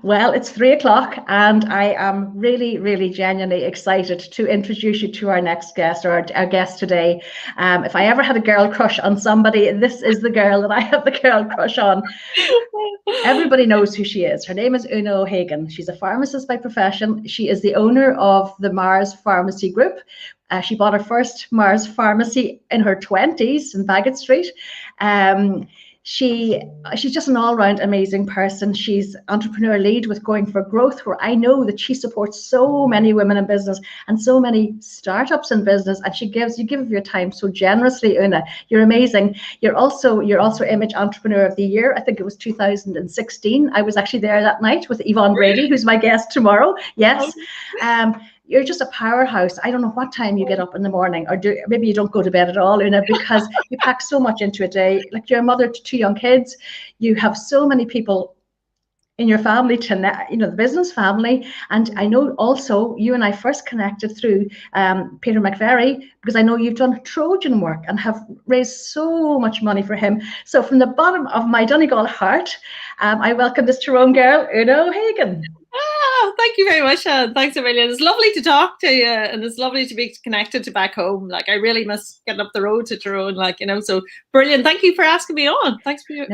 Well, it's 3 o'clock, and I am really, really genuinely excited to introduce you to our next guest, or our guest today. If I ever had a girl crush on somebody, this is the girl that I have the girl crush on. Everybody knows who she is. Her name is Oonagh O'Hagan. She's a pharmacist by profession. She is the owner of the Meaghers Pharmacy Group. She bought her first Meaghers Pharmacy in her 20s in Baggot Street. She's just an all-round amazing person. She's entrepreneur lead with Going for Growth, where I know that she supports so many women in business and so many startups in business, and you give of your time so generously. Oonagh, you're amazing. You're also Image Entrepreneur of the Year. I think it was 2016. I was actually there that night with Yvonne Brady, who's my guest tomorrow. Yes. You're just a powerhouse. I don't know what time you get up in the morning, or maybe you don't go to bed at all, Oonagh, because you pack so much into a day. Like, you're a mother to 2 young kids. You have so many people in your family, the business family. And I know also you and I first connected through Peter McVerry, because I know you've done Trojan work and have raised so much money for him. So from the bottom of my Donegal heart, I welcome this Tyrone girl, Oonagh O'Hagan. Oh, thank you very much, Sharon. Thanks a million. It's lovely to talk to you, and it's lovely to be connected to back home. Like, I really miss getting up the road to Tyrone, so brilliant. Thank you for asking me on. Thanks for your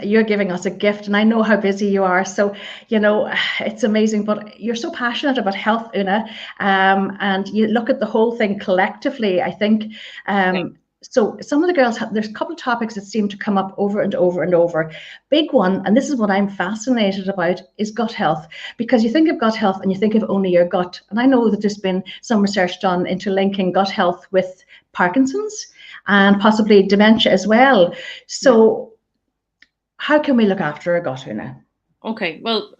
you're giving us a gift, and I know how busy you are, so it's amazing. But you're so passionate about health, Oonagh, and you look at the whole thing collectively, I think. So some of the girls there's a couple of topics that seem to come up over and over and over. Big one, and this is what I'm fascinated about, is gut health. Because you think of gut health and you think of only your gut. And I know that there's been some research done into linking gut health with Parkinson's and possibly dementia as well. So how can we look after our gut, Oonagh? Okay, well,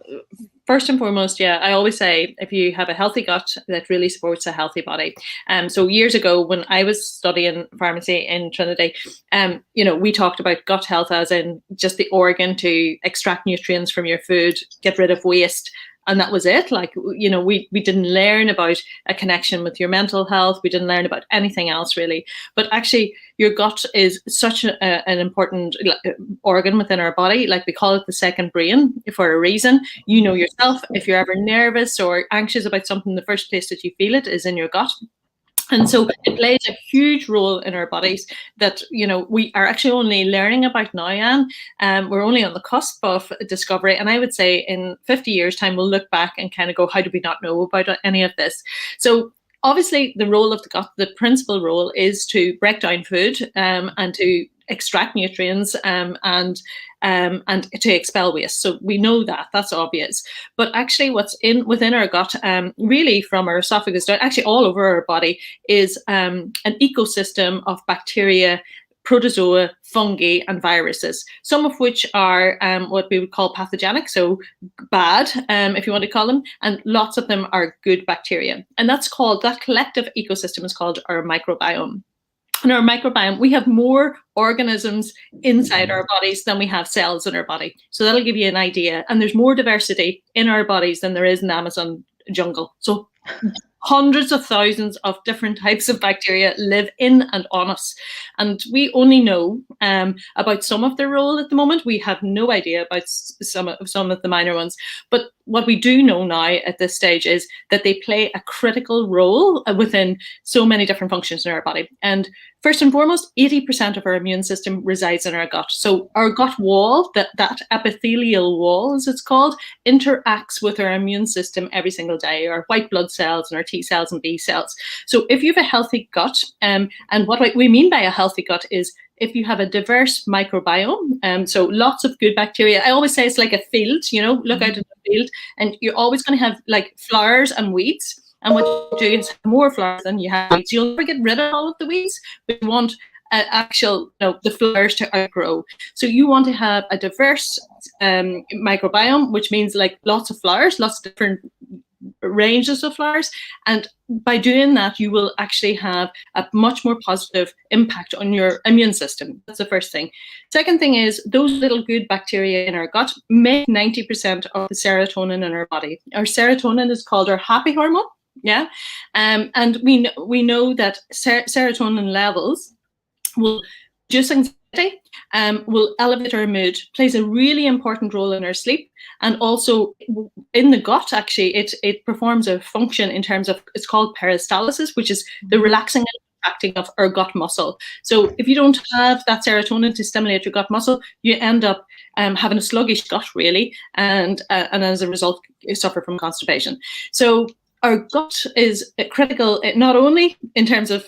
first and foremost, I always say, if you have a healthy gut, that really supports a healthy body. So years ago, when I was studying pharmacy in Trinity, we talked about gut health as in just the organ to extract nutrients from your food, get rid of waste. And that was it. Like, we didn't learn about a connection with your mental health. We didn't learn about anything else, really. But actually, your gut is such an important organ within our body. Like, we call it the second brain for a reason. You know yourself, if you're ever nervous or anxious about something, the first place that you feel it is in your gut. And so it plays a huge role in our bodies that, we are actually only learning about now, Anne. We're only on the cusp of discovery. And I would say in 50 years' time, we'll look back and kind of go, how did we not know about any of this? So obviously, the role of the gut, the principal role, is to break down food and to extract nutrients and to expel waste. So we know that, that's obvious. But actually what's within our gut, really from our esophagus down, actually all over our body, is an ecosystem of bacteria, protozoa, fungi, and viruses, some of which are what we would call pathogenic, so bad, if you want to call them, and lots of them are good bacteria. And that collective ecosystem is called our microbiome. In our microbiome, we have more organisms inside our bodies than we have cells in our body. So that'll give you an idea. And there's more diversity in our bodies than there is in the Amazon jungle. So hundreds of thousands of different types of bacteria live in and on us. And we only know about some of their role at the moment. We have no idea about some of the minor ones. But what we do know now at this stage is that they play a critical role within so many different functions in our body. And first and foremost, 80% of our immune system resides in our gut. So our gut wall, that epithelial wall, as it's called, interacts with our immune system every single day, our white blood cells and our T cells and B cells. So if you have a healthy gut, and what we mean by a healthy gut is if you have a diverse microbiome, so lots of good bacteria. I always say it's like a field, look out in the field, and you're always going to have like flowers and weeds. And what you do is have more flowers than you have weeds. You'll never get rid of all of the weeds, but you want the flowers to outgrow. So you want to have a diverse microbiome, which means like lots of flowers, lots of different ranges of flowers, and by doing that you will actually have a much more positive impact on your immune system. That's the first thing. Second thing is those little good bacteria in our gut make 90% of the serotonin in our body. Our serotonin is called our happy hormone, and we know that serotonin levels will reduce anxiety will elevate our mood, plays a really important role in our sleep, and also in the gut, actually, it performs a function in terms of, it's called peristalsis, which is the relaxing and contracting of our gut muscle. So if you don't have that serotonin to stimulate your gut muscle, you end up having a sluggish gut, really, and as a result, you suffer from constipation. So our gut is critical, not only in terms of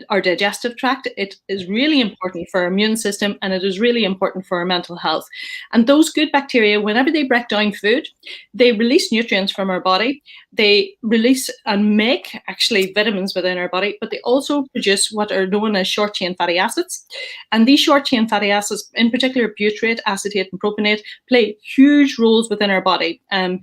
our digestive tract, it is really important for our immune system, and it is really important for our mental health. And those good bacteria, whenever they break down food, they release nutrients from our body. They release and make actually vitamins within our body, but they also produce what are known as short chain fatty acids. And these short chain fatty acids, in particular butyrate, acetate, and propionate, play huge roles within our body. And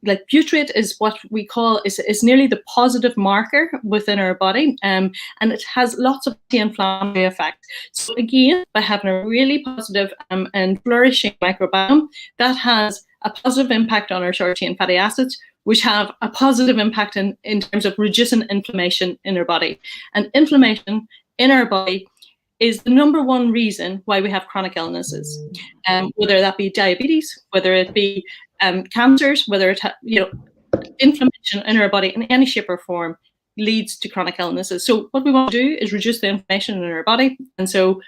like butyrate is what we call is nearly the positive marker within our body. And it has lots of anti-inflammatory effects. So again, by having a really positive and flourishing microbiome, that has a positive impact on our short chain fatty acids, which have a positive impact in terms of reducing inflammation in our body. And inflammation in our body is the #1 reason why we have chronic illnesses, whether that be diabetes, whether it be cancers, whether it inflammation in our body in any shape or form leads to chronic illnesses. So what we want to do is reduce the inflammation in our body, and so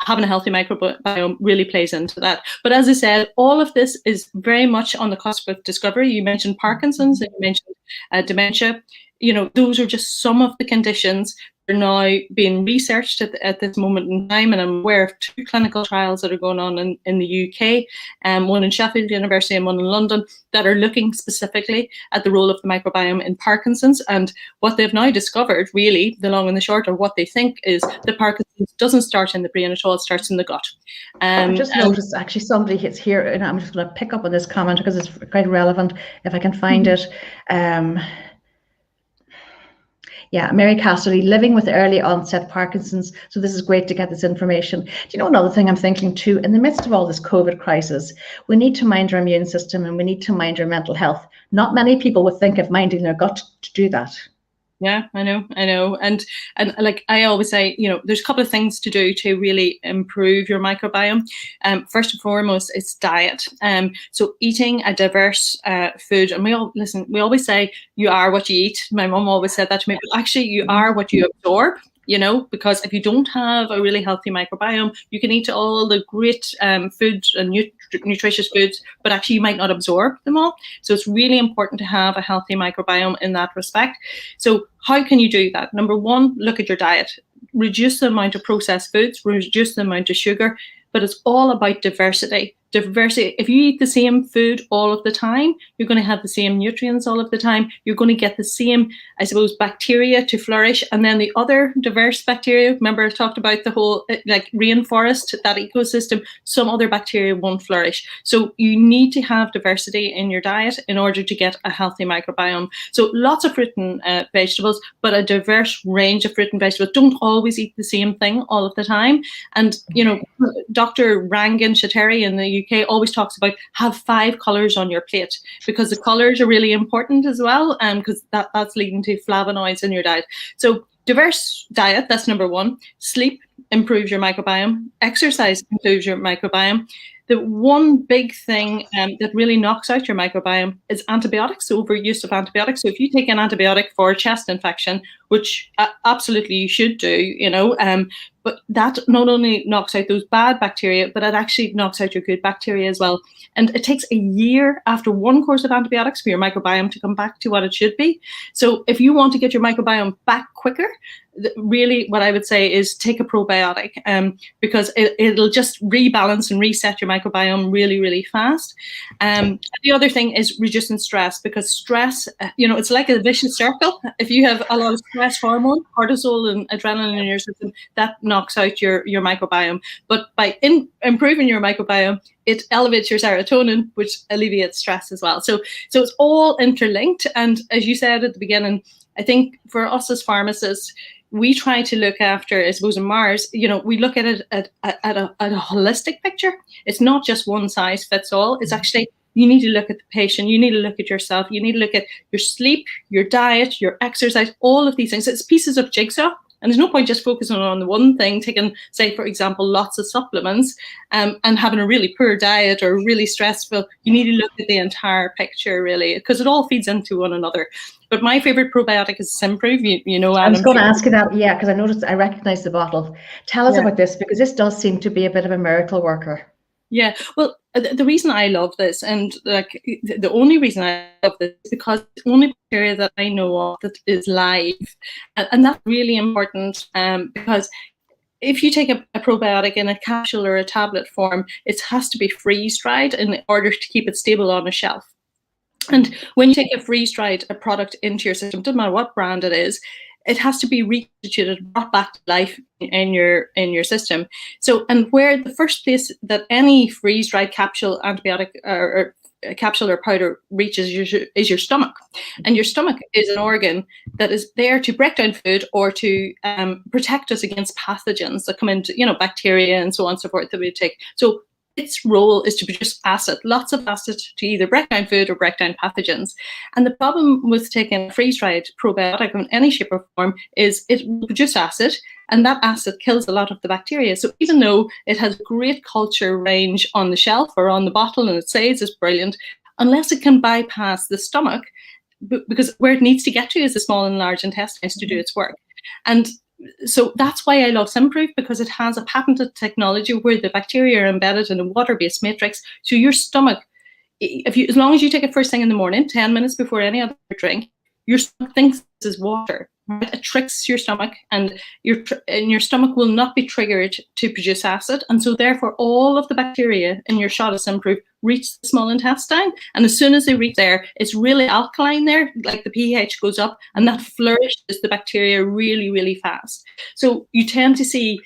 having a healthy microbiome really plays into that. But as I said, all of this is very much on the cusp of discovery. You mentioned Parkinson's, and you mentioned dementia. Those are just some of the conditions that are now being researched at this moment in time, and I'm aware of 2 clinical trials that are going on in the UK, one in Sheffield University and one in London, that are looking specifically at the role of the microbiome in Parkinson's. And what they've now discovered, really, the long and the short, or what they think, is that Parkinson's doesn't start in the brain at all, it starts in the gut. I just noticed, actually, somebody hits here, and I'm just going to pick up on this comment because it's quite relevant, if I can find it. Yeah, Mary Cassidy, living with early onset Parkinson's. So this is great to get this information. Do you know another thing I'm thinking too? In the midst of all this COVID crisis, we need to mind our immune system, and we need to mind our mental health. Not many people would think of minding their gut to do that. Yeah, I know. And like I always say, there's a couple of things to do to really improve your microbiome. First and foremost, it's diet. So eating a diverse food, and we always say you are what you eat. My mom always said that to me, but actually you are what you absorb. Because if you don't have a really healthy microbiome, you can eat all the great foods and nutritious foods, but actually you might not absorb them all. So it's really important to have a healthy microbiome in that respect. So how can you do that? #1, look at your diet. Reduce the amount of processed foods, reduce the amount of sugar, but it's all about diversity. If you eat the same food all of the time, you're going to have the same nutrients all of the time. You're going to get the same, I suppose, bacteria to flourish. And then the other diverse bacteria, remember I talked about the whole like rainforest, that ecosystem, some other bacteria won't flourish. So you need to have diversity in your diet in order to get a healthy microbiome. So lots of fruit and vegetables, but a diverse range of fruit and vegetables. Don't always eat the same thing all of the time. And, Dr. Rangan Shetty in the UK always talks about have 5 colors on your plate, because the colors are really important as well, because that's leading to flavonoids in your diet. So diverse diet, that's #1. Sleep improves your microbiome. Exercise improves your microbiome. The one big thing that really knocks out your microbiome is antibiotics, overuse of antibiotics. So if you take an antibiotic for a chest infection, which absolutely you should do, but that not only knocks out those bad bacteria, but it actually knocks out your good bacteria as well. And it takes a year after 1 course of antibiotics for your microbiome to come back to what it should be. So if you want to get your microbiome back quicker, really what I would say is take a probiotic, because it'll just rebalance and reset your microbiome really, really fast. The other thing is reducing stress, because stress, it's like a vicious circle. If you have a lot of stress hormone, cortisol and adrenaline in your system, that knocks out your microbiome. But by improving your microbiome, it elevates your serotonin, which alleviates stress as well. So it's all interlinked. And as you said at the beginning, I think for us as pharmacists, we try to look after, I suppose in Meaghers, we look at it at a holistic picture. It's not just one size fits all. It's actually, you need to look at the patient, you need to look at yourself, you need to look at your sleep, your diet, your exercise, all of these things. It's pieces of jigsaw. And there's no point just focusing on the one thing, taking, say, for example, lots of supplements and having a really poor diet or really stressful. You need to look at the entire picture, really, because it all feeds into one another. But my favorite probiotic is Simprove. You know, I was going to ask you that, yeah, because I noticed, I recognize the bottle. Tell us about this, because this does seem to be a bit of a miracle worker. Yeah, well, the reason I love this, and like the only reason I love this, is because it's the only bacteria that I know of that is live, and that's really important. Because if you take a probiotic in a capsule or a tablet form, it has to be freeze-dried in order to keep it stable on a shelf. And when you take a freeze-dried product into your system, doesn't matter what brand it is, it has to be reconstituted, brought back to life in your system. So, and where the first place that any freeze-dried capsule antibiotic or capsule or powder reaches is your stomach. And your stomach is an organ that is there to break down food or to protect us against pathogens that come into, you know, bacteria and so on and so forth that we take. So its role is to produce acid, lots of acid, to either break down food or break down pathogens. And the problem with taking a freeze-dried probiotic in any shape or form is it will produce acid, and that acid kills a lot of the bacteria. So even though it has great culture range on the shelf or on the bottle and it says it's brilliant, unless it can bypass the stomach, because where it needs to get to is the small and large intestines to do its work. And so that's why I love Simprove, because it has a patented technology where the bacteria are embedded in a water-based matrix. So your stomach, as long as you take it first thing in the morning, 10 minutes before any other drink, your stomach thinks this is water. Right? It tricks your stomach, and your stomach will not be triggered to produce acid. And so therefore all of the bacteria in your shot of Simprove reach the small intestine. And as soon as they reach there, it's really alkaline there, like the pH goes up, and that flourishes the bacteria really, really fast. So you tend to see,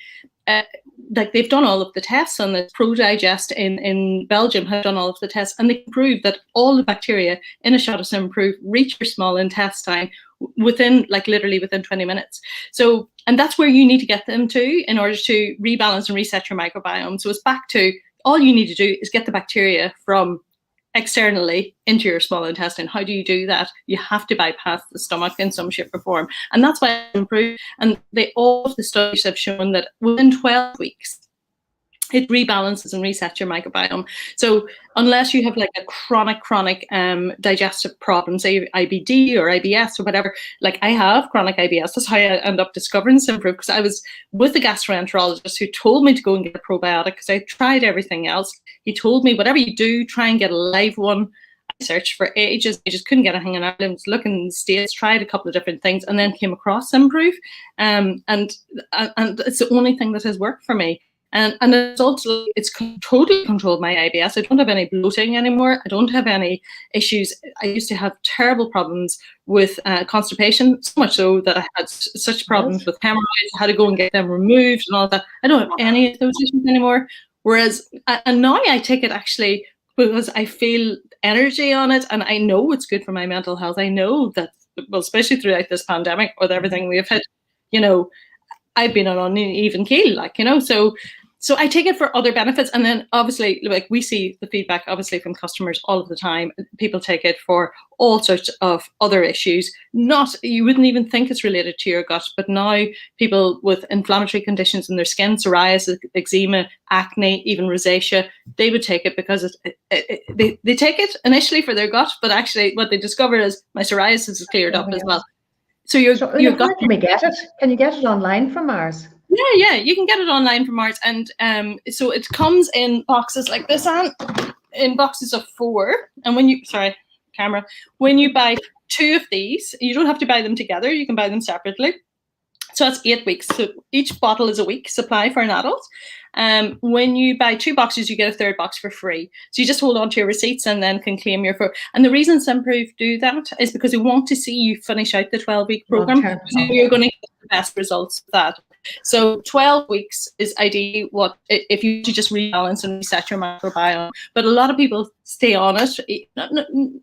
like they've done all of the tests on this. ProDigest in Belgium have done all of the tests, and they prove that all the bacteria in a shot of Simprove reach your small intestine within, like literally within 20 minutes. So, and that's where you need to get them to in order to rebalance and reset your microbiome. So it's back to, all you need to do is get the bacteria from externally into your small intestine. How do you do that? You have to bypass the stomach in some shape or form. And that's why I improve. And all of the studies have shown that within 12 weeks, it rebalances and resets your microbiome. So unless you have like a chronic digestive problem, say IBD or IBS or whatever, like I have chronic IBS. That's how I ended up discovering Simprove, because I was with a gastroenterologist who told me to go and get a probiotic because I tried everything else. He told me, whatever you do, try and get a live one. I searched for ages. I just couldn't get anything in Ireland. Looking in the States, tried a couple of different things, and then came across Simprove. And it's the only thing that has worked for me. And it's also, it's totally controlled my IBS. I don't have any bloating anymore. I don't have any issues. I used to have terrible problems with constipation, so much so that I had such problems with hemorrhoids. I had to go and get them removed and all that. I don't have any of those issues anymore. Whereas, and now I take it actually because I feel energy on it, and I know it's good for my mental health. I know that, well, especially throughout this pandemic with everything we've had, you know, I've been on an uneven keel, like, you know, so I take it for other benefits. And then obviously, like, we see the feedback obviously from customers all of the time. People take it for all sorts of other issues. Not, you wouldn't even think it's related to your gut, but now people with inflammatory conditions in their skin, psoriasis, eczema, acne, even rosacea, they would take it because they take it initially for their gut, but actually what they discover is my psoriasis is cleared up as well. So your gut. Can we get it? Can you get it online from Meaghers? Yeah, you can get it online from Meaghers, and so it comes in boxes like this, and in boxes of 4. And when you buy 2 of these, you don't have to buy them together. You can buy them separately. So that's 8 weeks. So each bottle is a week supply for an adult. When you buy 2 boxes, you get a 3rd box for free. So you just hold on to your receipts and then can claim your. And the reason Simprove do that is because they want to see you finish out the 12-week program. So you're going to get the best results with that. So 12 weeks is ideally what, if you just rebalance and reset your microbiome. But a lot of people stay on it,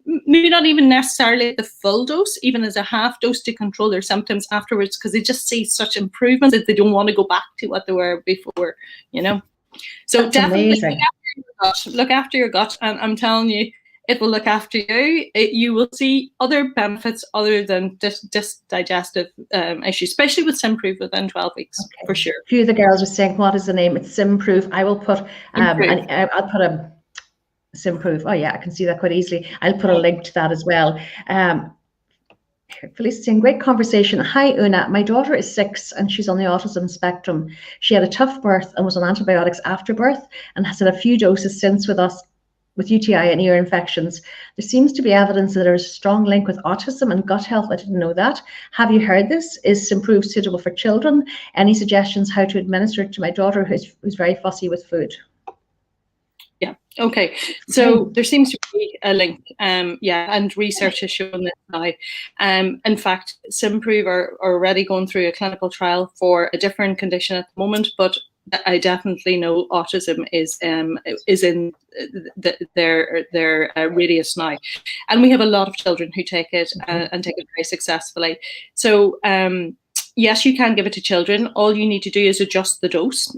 maybe not even necessarily the full dose, even as a half dose to control their symptoms afterwards, because they just see such improvements that they don't want to go back to what they were before, you know. So that's definitely amazing. look after your gut. And I'm telling you, it will look after you. You will see other benefits other than digestive issues, especially with Simprove within 12 weeks, for sure. A few of the girls are saying, what is the name? It's Simprove. I will put, I'll put a Simprove. Oh yeah, I can see that quite easily. I'll put a link to that as well. Felicia saying, great conversation. Hi, Oonagh. My daughter is 6 and she's on the autism spectrum. She had a tough birth and was on antibiotics after birth and has had a few doses since with us with UTI and ear infections. There seems to be evidence that there is a strong link with autism and gut health. I didn't know that. Have you heard this? Is Simprove suitable for children? Any suggestions how to administer it to my daughter who's very fussy with food? Yeah. Okay. So there seems to be a link. And research has shown this now. In fact, Simprove are already going through a clinical trial for a different condition at the moment, but I definitely know autism is in their radius now, and we have a lot of children who take it and take it very successfully. So yes, you can give it to children. All you need to do is adjust the dose.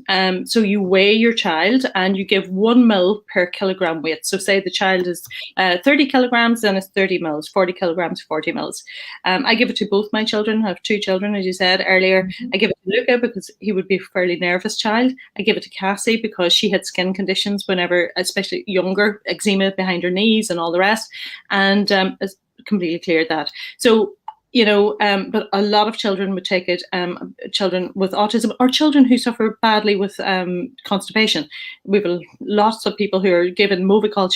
So you weigh your child and you give 1 ml per kilogram weight. So say the child is 30 kilograms, then it's 30 mils, 40 kilograms, 40 mils. I give it to both my children. I have 2 children, as you said earlier. I give it to Luca because he would be a fairly nervous child. I give it to Cassie because she had skin conditions whenever, especially younger, eczema behind her knees and all the rest. And it's completely cleared that. So but a lot of children would take it, children with autism or children who suffer badly with constipation. We have lots of people who are given Movicol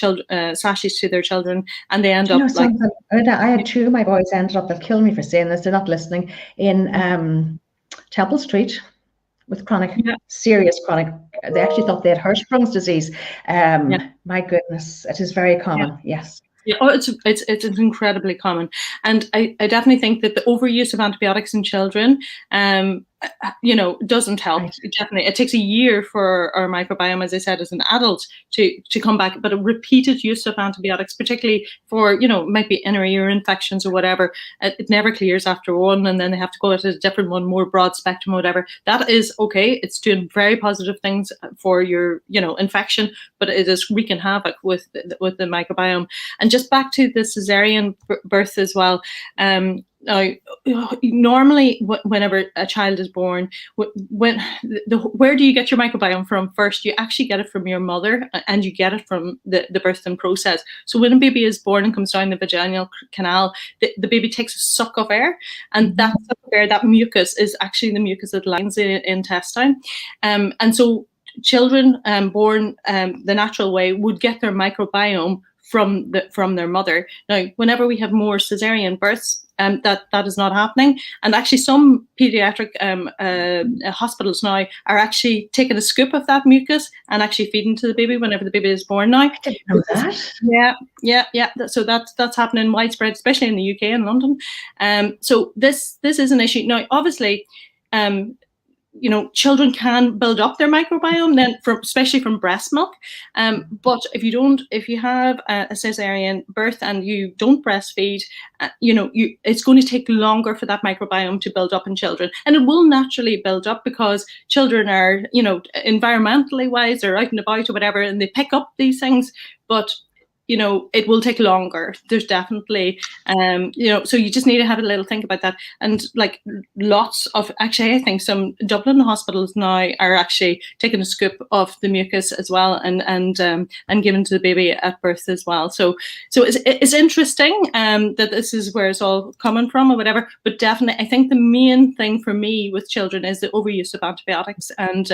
sachets to their children and they end up like... I had 2 of my boys ended up, they'll kill me for saying this, they're not listening, in Temple Street with serious chronic, they actually thought they had Hirschsprung's disease. My goodness, it is very common, yes. Yeah, it's incredibly common, and I definitely think that the overuse of antibiotics in children, doesn't help. Right. Definitely, it takes a year for our microbiome, as I said, as an adult to come back. But a repeated use of antibiotics, particularly for might be inner ear infections or whatever, it never clears after one, and then they have to go at a different one, more broad spectrum, or whatever. That is okay. It's doing very positive things for your infection, but it is wreaking havoc with the microbiome. And just back to the cesarean birth as well. Now, normally, whenever a child is born, where do you get your microbiome from first? You actually get it from your mother, and you get it from the birthing process. So when a baby is born and comes down the vaginal canal, the baby takes a suck of air, and that suck of air, that mucus, is actually the mucus that lines the intestine. And so children born the natural way would get their microbiome from their mother. Now, whenever we have more cesarean births, that is not happening, and actually some pediatric hospitals now are actually taking a scoop of that mucus and actually feeding to the baby whenever the baby is born now. I didn't know that. Yeah. So that's happening widespread, especially in the UK and London. So this is an issue now. Obviously, children can build up their microbiome then, especially from breast milk. But if you have a cesarean birth and you don't breastfeed, it's going to take longer for that microbiome to build up in children, and it will naturally build up because children are, environmentally wise, they're out and about or whatever, and they pick up these things, but it will take longer. There's definitely, so you just need to have a little think about that. And like lots of, actually, I think some Dublin hospitals now are actually taking a scoop of the mucus as well and giving to the baby at birth as well. So it's interesting that this is where it's all coming from or whatever. But definitely, I think the main thing for me with children is the overuse of antibiotics. And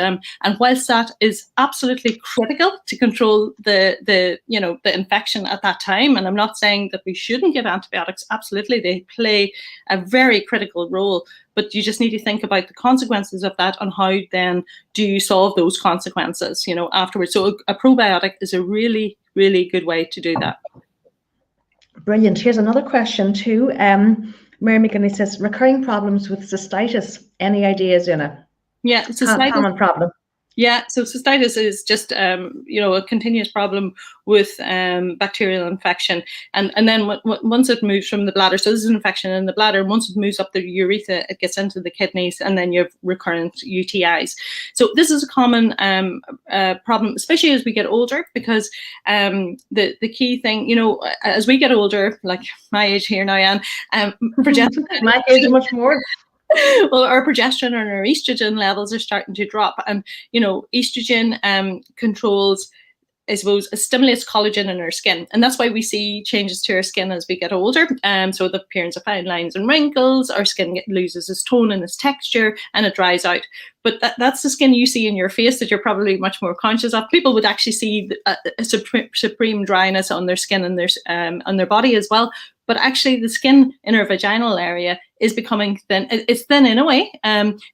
whilst that is absolutely critical to control the infection at that time, and I'm not saying that we shouldn't give antibiotics, absolutely they play a very critical role, but you just need to think about the consequences of that and how then do you solve those consequences afterwards. So a probiotic is a really, really good way to do that. Brilliant. Here's another question too. Mary McGinney says, recurring problems with cystitis, any ideas, Oonagh? Yeah, cystitis, common problem. Yeah, so cystitis is just a continuous problem with bacterial infection, and then once it moves from the bladder, so this is an infection in the bladder. Once it moves up the urethra, it gets into the kidneys, and then you have recurrent UTIs. So this is a common problem, especially as we get older, because the key thing, as we get older, like my age here now, Anne, my age much more. Well, our progesterone and our estrogen levels are starting to drop, and estrogen controls, I suppose, it stimulates collagen in our skin, and that's why we see changes to our skin as we get older. So the appearance of fine lines and wrinkles, our skin loses its tone and its texture, and it dries out. But that's the skin you see in your face that you're probably much more conscious of. People would actually see a supreme dryness on their skin and on their body as well. But actually, the skin in our vaginal area is becoming thin. It's thin in a way.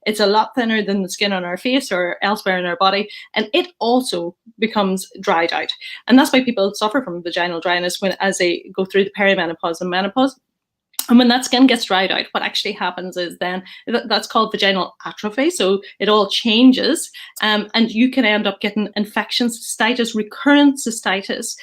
It's a lot thinner than the skin on our face or elsewhere in our body. And it also becomes dried out. And that's why people suffer from vaginal dryness as they go through the perimenopause and menopause. And when that skin gets dried out, what actually happens is then that's called vaginal atrophy. So it all changes, and you can end up getting infections, cystitis, recurrent cystitis,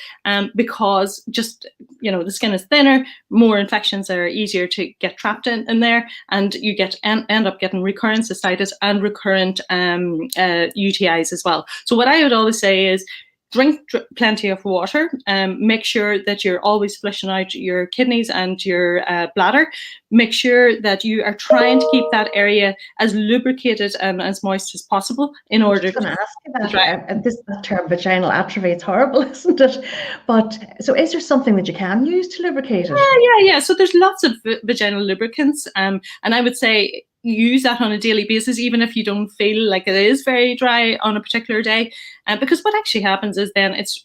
because just the skin is thinner, more infections are easier to get trapped in there, and you end up getting recurrent cystitis and recurrent UTIs as well. So what I would always say is, drink plenty of water. Make sure that you're always flushing out your kidneys and your bladder. Make sure that you are trying to keep that area as lubricated and as moist as possible in order to ask you that. This term vaginal atrophy, it's horrible, isn't it? But so is there something that you can use to lubricate it? Yeah. So there's lots of vaginal lubricants, and I would say use that on a daily basis, even if you don't feel like it is very dry on a particular day. Because what actually happens is then it's,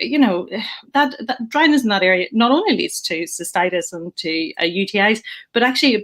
that dryness in that area not only leads to cystitis and to UTIs, but actually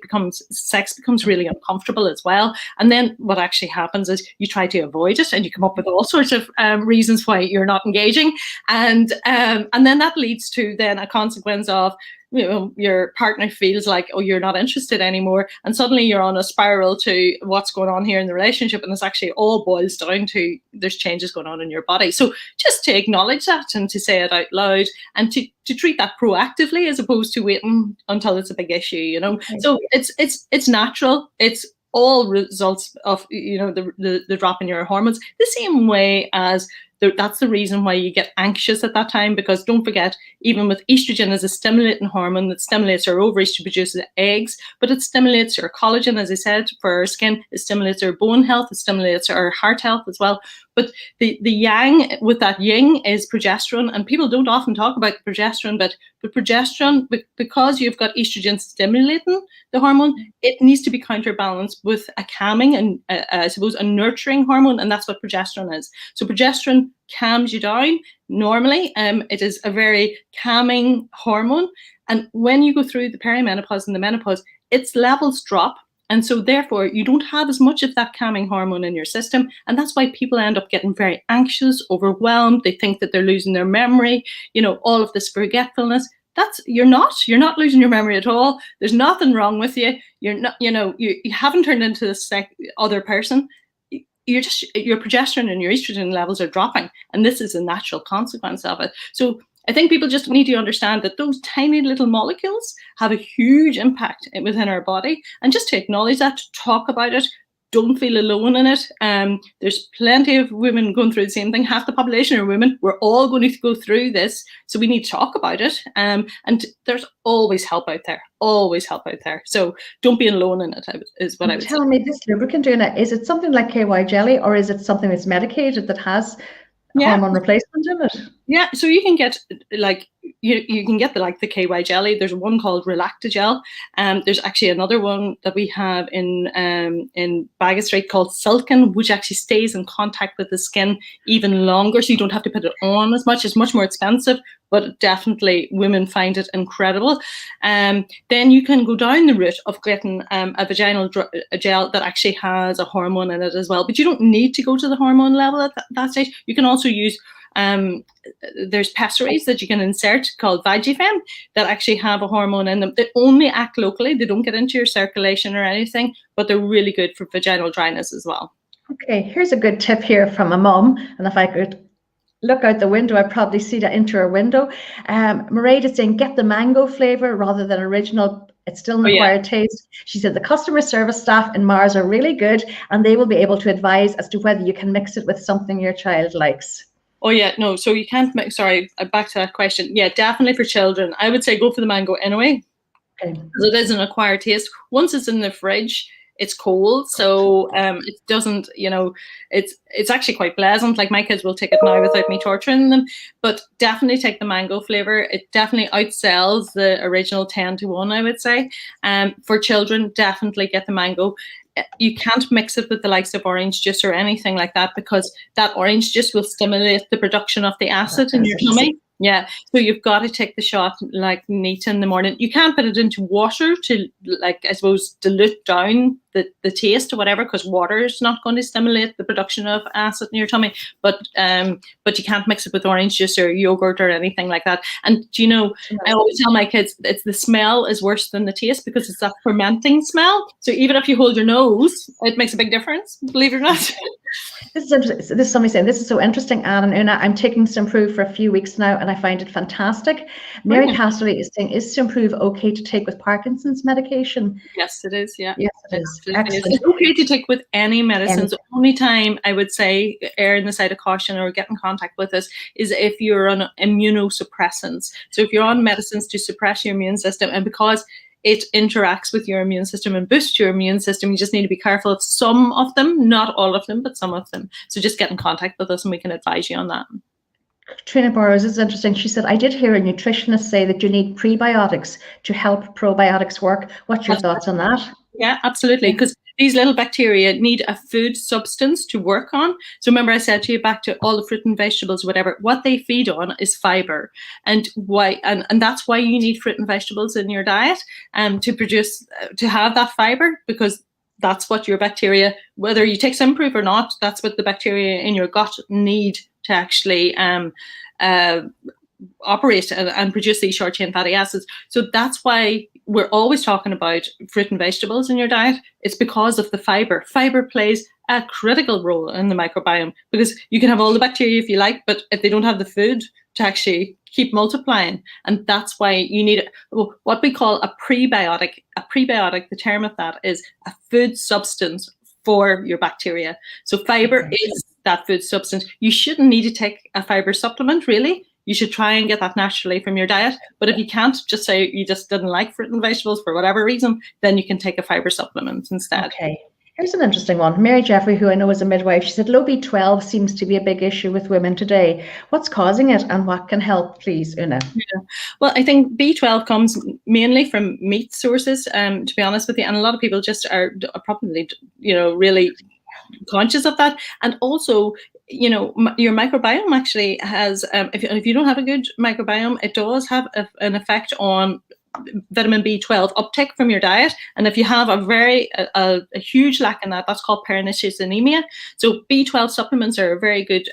sex becomes really uncomfortable as well. And then what actually happens is you try to avoid it, and you come up with all sorts of reasons why you're not engaging. And then that leads to then a consequence of, your partner feels like, oh, you're not interested anymore, and suddenly you're on a spiral to what's going on here in the relationship, and this actually all boils down to there's changes going on in your body. So just to acknowledge that and to say it out loud, and to treat that proactively as opposed to waiting until it's a big issue. So it's natural. It's all results of the drop in your hormones, the same way as that's the reason why you get anxious at that time, because don't forget, even with estrogen as a stimulating hormone that stimulates our ovaries to produce eggs, but it stimulates our collagen, as I said, for our skin. It stimulates our bone health. It stimulates our heart health as well. But the yang with that yin is progesterone, and people don't often talk about progesterone, but progesterone, because you've got estrogen stimulating the hormone, it needs to be counterbalanced with a calming and I suppose a nurturing hormone, and that's what progesterone is. So progesterone calms you down normally. It is a very calming hormone, and when you go through the perimenopause and the menopause, its levels drop. And so therefore, you don't have as much of that calming hormone in your system. And that's why people end up getting very anxious, overwhelmed. They think that they're losing their memory, all of this forgetfulness. You're not losing your memory at all. There's nothing wrong with you. You're not, you haven't turned into this other person. Your progesterone and your estrogen levels are dropping. And this is a natural consequence of it. So I think people just need to understand that those tiny little molecules have a huge impact within our body, and just to acknowledge that, to talk about it. Don't feel alone in it. There's plenty of women going through the same thing. Half the population are women. We're all going to go through this, so we need to talk about it. And there's always help out there. Always help out there. So don't be alone in it. Is what I would say. Tell me, this lubricant, is it something like KY jelly, or is it something that's medicated that has hormone replacement in it? Yeah, so you can get you can get the KY jelly. There's one called Relactagel. There's actually another one that we have in Baggot Street called Silken, which actually stays in contact with the skin even longer, so you don't have to put it on as much. It's much more expensive, but definitely women find it incredible. Then you can go down the route of getting a vaginal gel that actually has a hormone in it as well. But you don't need to go to the hormone level at that stage. You can also use there's pessaries that you can insert called Vagifem that actually have a hormone in them. They only act locally. They don't get into your circulation or anything, but they're really good for vaginal dryness as well. Okay, here's a good tip here from a mum, and if I could look out the window, I'd probably see that into her window. Mairead is saying, get the mango flavour rather than original. It's still an Oh yeah. acquired taste. She said the customer service staff in Mars are really good, and they will be able to advise as to whether you can mix it with something your child likes. Oh yeah, no. So you can't mix. Sorry, back to that question. Yeah, definitely for children. I would say go for the mango anyway. Okay. Because it is an acquired taste. Once it's in the fridge, it's cold, so it doesn't, it's actually quite pleasant. Like my kids will take it now without me torturing them, but definitely take the mango flavor. It definitely outsells the original 10-1, I would say. For children, definitely get the mango. You can't mix it with the likes of orange juice or anything like that, because that orange juice will stimulate the production of the acid in your tummy. Yeah, so you've got to take the shot like neat in the morning. You can't put it into water to, like, I suppose, dilute down the taste or whatever, because water is not going to stimulate the production of acid in your tummy. But you can't mix it with orange juice or yogurt or anything like that. And I always tell my kids it's the smell is worse than the taste, because it's that fermenting smell. So even if you hold your nose, it makes a big difference, believe it or not. This is interesting. This is somebody saying, this is so interesting, Anne and Oonagh. I'm taking Simprove for a few weeks now and I find it fantastic. Mary Casterly is saying, is Simprove okay to take with Parkinson's medication? Yes, it is. Yeah. Yes, it is. Excellent. It's okay to take with any medicines. The only time I would say err on the side of caution or get in contact with us is if you're on immunosuppressants. So if you're on medicines to suppress your immune system, and because it interacts with your immune system and boosts your immune system, you just need to be careful of some of them, not all of them, but some of them. So just get in contact with us and we can advise you on that. Trina Burrows, this is interesting. She said, I did hear a nutritionist say that you need prebiotics to help probiotics work. What's your thoughts on that? Yeah, absolutely. Because these little bacteria need a food substance to work on. So remember I said to you, back to all the fruit and vegetables, whatever, what they feed on is fiber. And that's why you need fruit and vegetables in your diet to have that fiber, because that's what your bacteria, whether you take Simprove or not, that's what the bacteria in your gut need to actually operate and produce these short chain fatty acids. So that's why we're always talking about fruit and vegetables in your diet. It's because of the fiber. Fiber plays a critical role in the microbiome, because you can have all the bacteria if you like, but if they don't have the food to actually keep multiplying, and that's why you need what we call a prebiotic. A prebiotic, the term of that is a food substance for your bacteria. So fiber is that food substance. You shouldn't need to take a fiber supplement, really. You should try and get that naturally from your diet. But if you can't, just say you just didn't like fruit and vegetables for whatever reason, then you can take a fiber supplement instead. Okay. Here's an interesting one. Mary Jeffrey, who I know is a midwife, she said low B12 seems to be a big issue with women today. What's causing it and what can help, please, Oonagh? Yeah. Well, I think B12 comes mainly from meat sources, to be honest with you. And a lot of people just are probably, really conscious of that. And also, your microbiome actually has, if you don't have a good microbiome, it does have an effect on vitamin B12 uptake from your diet. And if you have a huge lack in that, that's called pernicious anemia. So B12 supplements are a very good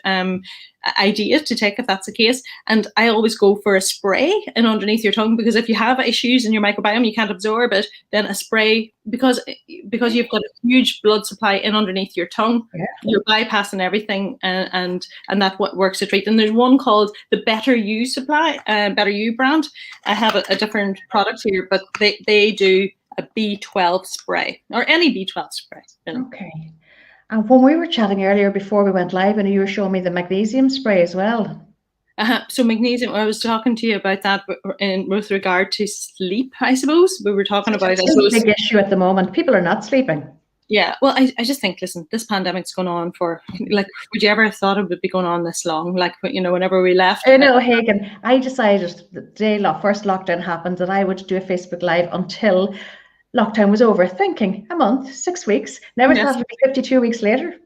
idea to take if that's the case. And I always go for a spray in underneath your tongue, because if you have issues in your microbiome, you can't absorb it, then a spray, because you've got a huge blood supply in underneath your tongue, you're bypassing everything, and that what works to treat. And there's one called the Better You supply, Better You brand. I have a different product here, but they do a B12 spray, or any B12 spray. Okay. And when we were chatting earlier before we went live, and you were showing me the magnesium spray as well. So magnesium, I was talking to you about that with regard to sleep, I suppose. We were talking about... It's a big issue at the moment. People are not sleeping. Yeah, well, I just think, listen, this pandemic's going on for, like, would you ever have thought it would be going on this long? Like, whenever we left... Oonagh O'Hagan, I decided the day first lockdown happened that I would do a Facebook Live until lockdown was over, thinking a month, 6 weeks. Never thought it would be 52 weeks later.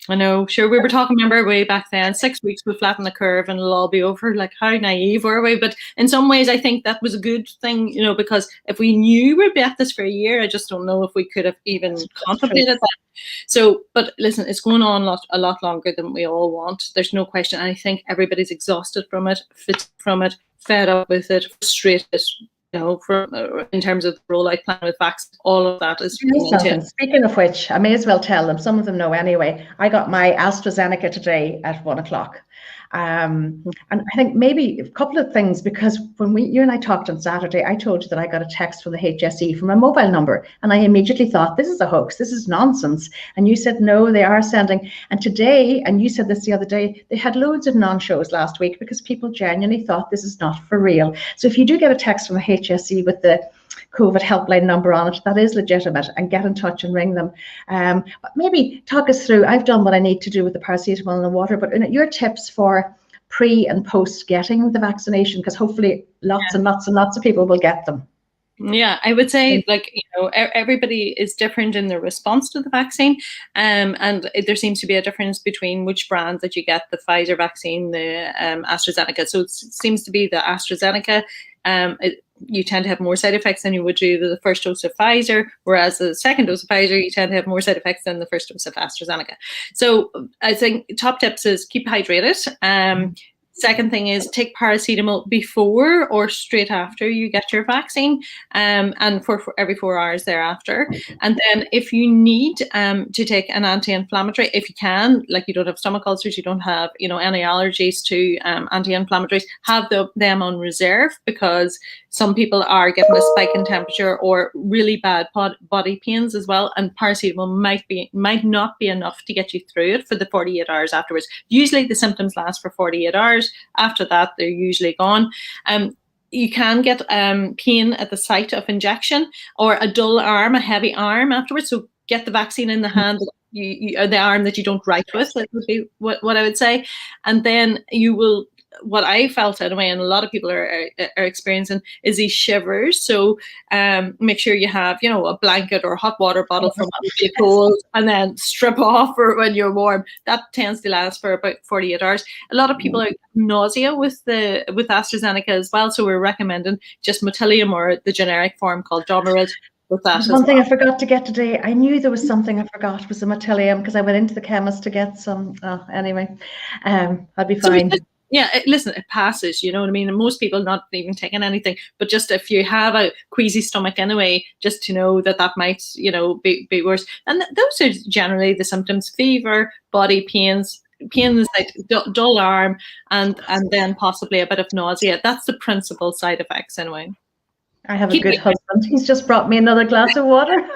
I know, sure, we were talking, remember, way back then, 6 weeks we'll flatten the curve and it'll all be over. Like, how naive were we? But in some ways, I think that was a good thing, because if we knew we'd be at this for a year, I just don't know if we could have even contemplated that. So, but listen, it's going on a lot longer than we all want. There's no question. And I think everybody's exhausted from it, fit from it, fed up with it, frustrated, in terms of the rollout plan with vaccines, all of that is something. Speaking of which, I may as well tell them. Some of them know anyway. I got my AstraZeneca today at 1 o'clock. And I think maybe a couple of things, because when you and I talked on Saturday, I told you that I got a text from the HSE from a mobile number, and I immediately thought, this is a hoax, this is nonsense. And you said, no, they are sending. And today, and you said this the other day, they had loads of non-shows last week because people genuinely thought this is not for real. So if you do get a text from the HSE with the COVID helpline number on it, that is legitimate, and get in touch and ring them. But maybe talk us through, I've done what I need to do with the paracetamol and the water, but your tips for pre and post getting the vaccination, because hopefully lots and lots and lots of people will get them. Yeah, I would say, like, everybody is different in their response to the vaccine, and there seems to be a difference between which brand that you get, the Pfizer vaccine, the AstraZeneca. So it seems to be the AstraZeneca, you tend to have more side effects than you would do the first dose of Pfizer, whereas the second dose of Pfizer, you tend to have more side effects than the first dose of AstraZeneca. So I think top tips is keep hydrated. Second thing is take paracetamol before or straight after you get your vaccine, and for every 4 hours thereafter. And then if you need to take an anti-inflammatory, if you can, like you don't have stomach ulcers, you don't have any allergies to anti-inflammatories, have them on reserve, because some people are getting a spike in temperature or really bad body pains as well, and paracetamol might not be enough to get you through it for the 48 hours afterwards. Usually the symptoms last for 48 hours. After that, they're usually gone. You can get pain at the site of injection, or a dull arm, a heavy arm afterwards. So get the vaccine in the hand, or the arm that you don't write with. That would be what I would say. And then you will, what I felt anyway, and a lot of people are experiencing, is these shivers. So make sure you have, a blanket or a hot water bottle from the cold, and then strip off for when you're warm. That tends to last for about 48 hours. A lot of people are nausea with AstraZeneca as well, so we're recommending just Motilium or the generic form called Domarid. One thing I forgot to get today. I knew there was something I forgot, was the Motilium, because I went into the chemist to get some. Anyway, I'll be fine. Yeah, listen, it passes, you know what I mean? And most people not even taking anything, but just if you have a queasy stomach anyway, just to know that might, be worse. And those are generally the symptoms: fever, body pains, like dull arm, and then possibly a bit of nausea. That's the principal side effects anyway. I have a good husband. He's just brought me another glass of water.